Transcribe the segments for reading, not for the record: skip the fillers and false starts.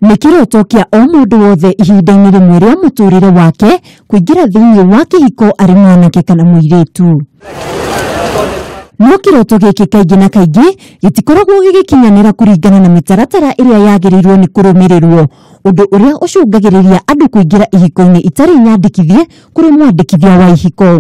Nikiroto kia o mundu wothe ihinda-ini rimwe ria muturire wake kuingira thiini wa kihiko ari mwanake kana muiritu. No kiroto giki kaingi na kaingi gitikoragwo gigikinyanira kuringana na mitaratara iria yagirirwo ni kurumirirwo, undu uria ucungagiriria andu kuingira ihiko-ini itari nyandikithie kuri mwandikithia wa ihiko.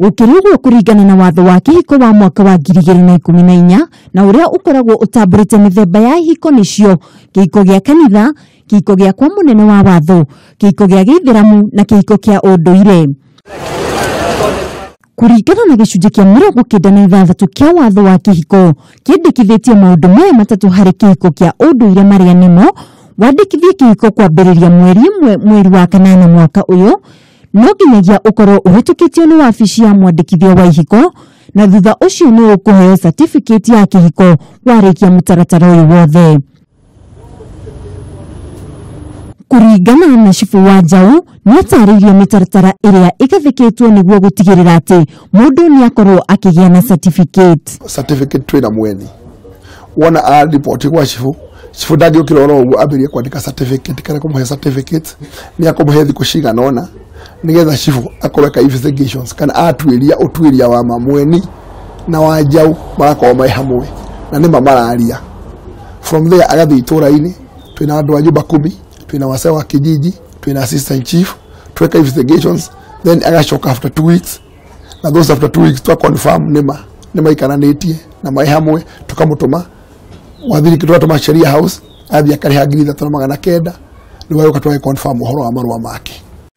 Ukirugwo kuringana na watho wa kihiko wa mwaka wa 2014 na uria ukoragwo utamburite mithemba ya ihiko nicio kihiko gia kanitha, kihiko gia kwa munene wa watho, kihiko gia githiramu na kihiko kia unduire. Kuringana na gicunji kia 96 kia watho wa kihiko kiendekithitie maundu maya matatu hari kihiko kia unduire maria nimo wandikithie kihiko kwambiriria mweri wa 8 mwaka uyu, no nginyagia ukorwo uhitukitio ni wabici ya mwandikithia wa ihiko na thutha ucio ni ukuheo certificate ya kihiko warikia mutaratara uyu wothe. Kuringana na Chifu wa Njau niatariirie mitaratara iria ikathikitwo niguo gutigirira ati mundu ni akorwo akigia na certificate twina mweni wona a report kwa Chifu ndagi ukiroro uguo abirie kwandika certificate kana kumuhe certificate ni akumuhe thiku cigana ona nigetha Chifu akoreka investigations kana atuiria wa mamweni na wa Njau marakorwo mai hamwe na nima mararia. From there agathi itura-ini twina andu a nyumba 10, twina wase wa kijiji, twina assistant chief, tweka investigations, then agacoka after 2 weeks, na those after 2 weeks twa confirm nima ikananitie na mai hamwe tukamutuma wathiri kitwa sheria house athia kariha 3,900 niwe yoka twa confirm uhoro wa marua make.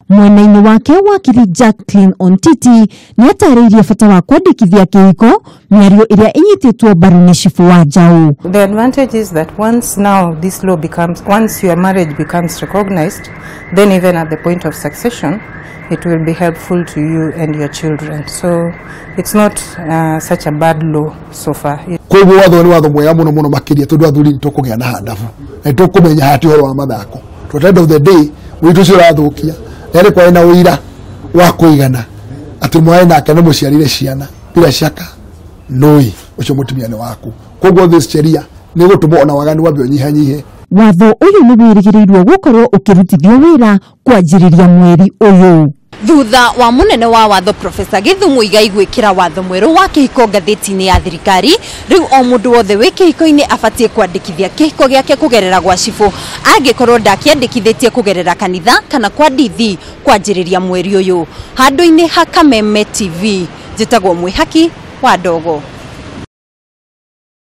Mwena-ini wake wakiri Jacqueline Ontiti niatariirie bata wa kwandikithia kihiko miario iria inyititwo mbaru ni Chifu wa Njau. The advantage is that once your marriage becomes recognized, then even at the point of succession it will be helpful to you and your children. So it's not such a bad law so far. Kwa watho ni watho mwega muno makiria tondu athuri tukugia na handafu na tukumenya hati horo wa mathako. To the end of the day witu cio rathukia nere kwa ina uira wa kuigana ati mwae nake no muciarire ciana bila shaka noi ucio mutumia ni waku. Koguo this sheria ni gutuma ona wagani wabio nyihanyihe. Watho uyu ni wirigirirwo gukorwo ukirutithio wira kwanjiriria mweri uyu. Thutha wa munene wa watho Profesa Githumu Igai gwikira watho mweru wa kihiko ngatheti-ini ya thirikari, riu o mundu wothe wi kihiko-ini abatie kwandikithia kihiko giake kugerera gwa Chifu angikorwo ndakiandikithitie kugerera kanitha kana kwa ndithi kwanjiriria mweri uyu. Handu-ini ha Kameme TV, njitagwo Mwihaki wa Ndogo.